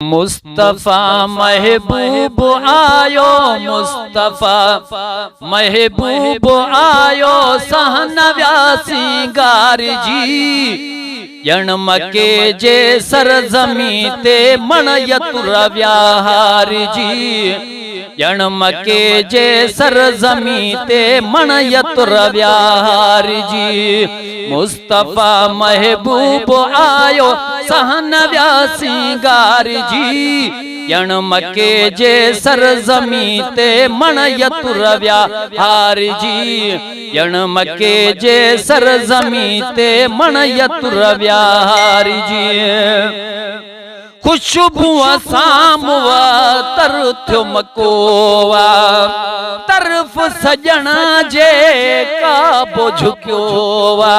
मुस्तफा महबूब आयो, मुस्तफा महबूब आयो, सहनव्या सिंगार जी। यण मके जे सरजमी ते मण यतुरव्या हार जी। यण मके जे सरजमी ते मण यतुरव्या हार जी। मुस्तफा महबूब आयो, सहनव्या सिंगार जी। यण मके जे सरजमी ते मण यतुरव्या हार जी। यण मके जे सरजमी ते मण यतुरव्या हार जी। खुशबू सामवा तर थियो मकोवा, तरफ सजन जे काबो झुक्योवा।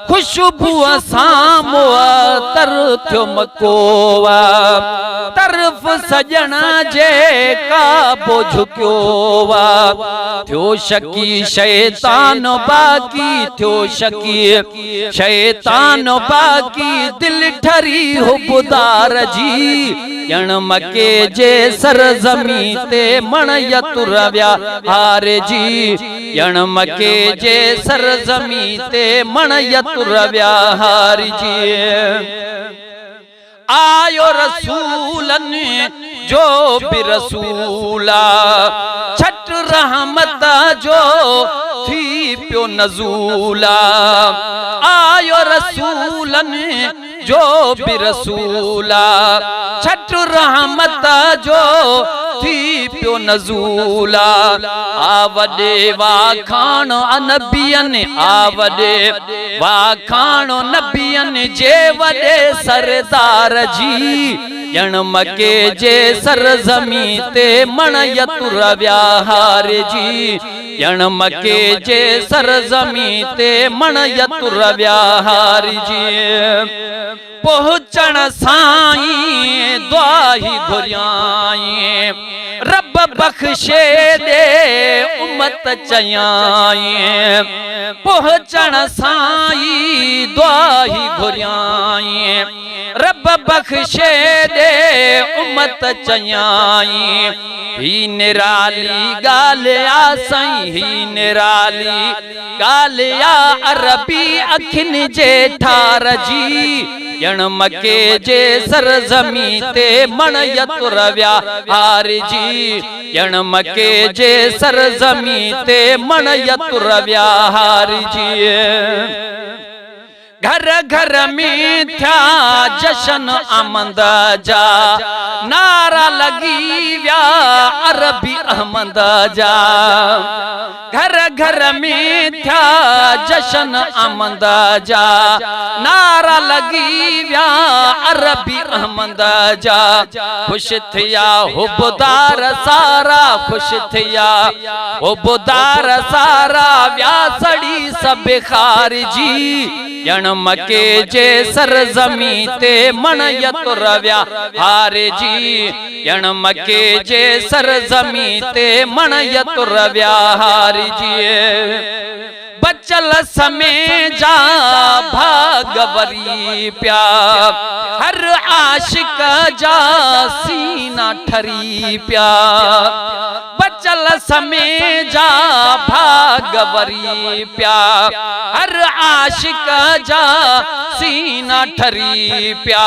खुशबू सामवा तर थियो मकोवा, तरफ सजन जे काबो झुक्योवा। थियो शकी शैतान बाकी, थियो शकी शैतान बाकी, दिल ठरी हुबदार जी। यण मके जे सरजमी ते मण यतुरव्या हार जी। यण मके जे सरजमी ते मण यतुरव्या हार जी। आयो रसूलन जो भी रसूला, छठ रहमत जो थी प्यो नजूला। आयो रसूलन जो भी रसूला, छठ रहमत जो थी प्यो नजूला। आवडे वाखाण नबियन, आवडे वाखाण नबियन जे वडे सरदार जी। यण मके जे सरजमी ते मण यतुरव्या हार जी। यण मके जे सरजमी ते मण यतुरव्या हार जी। पहुंचण साईं दुआही घुरियाई, रब बख्शे दे उम्मत चयाई। पहुंचण साईं दुआही घुरियाई, रब बख्शे दे उम्मत चयाई। ही निराली गालिया साईं, ही निराली गालिया अरबी अखिन जे ठार जी। यण मके जे सरजमी ते मण यतुरव्या हार जी। यण मके जे सरजमी ते मण यतुरव्या हार जी। घर घर में थया जशन अहमद जा, नारा लगी व्या अरबी अहमद जा। घर घर में थया जशन अहमद जा, नारा लगी व्या अरबी अहमद जा। खुश थिया हुबदार सारा, खुश थिया हुबदार सारा, व्या सड़ी सब खार जी। यण मके जे सरजमी ते मण यतुरव्या हार जी। यण मके जे सरजमी ते मण यतुरव्या हार जी। बचल समय जा भागवरी प्या, हर आशिक जा सीना ठरी प्या। बचल समय जा भागवरी प्या, हर आशिक जा सीना ठरी प्या।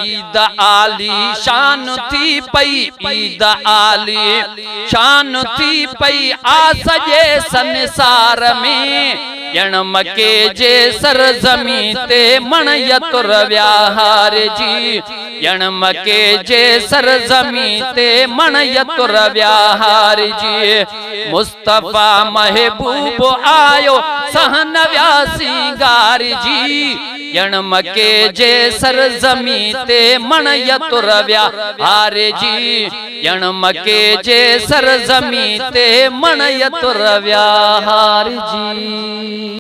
ईद आली शान थी पई, ईद आली शान थी पई, आ सजे संसार में। यण मके जे सरजमी ते मण यतुरव्या हार जी। यण मके जे सरजमी ते मण यतुरव्या हार जी। मुस्तफा महबूब आयो, सहनव्या सिंगार जी। यण मके जे सरजमी ते मण यतुरव्या हार जी। यण मके जे सरजमी ते मण यतुरव्या हार जी।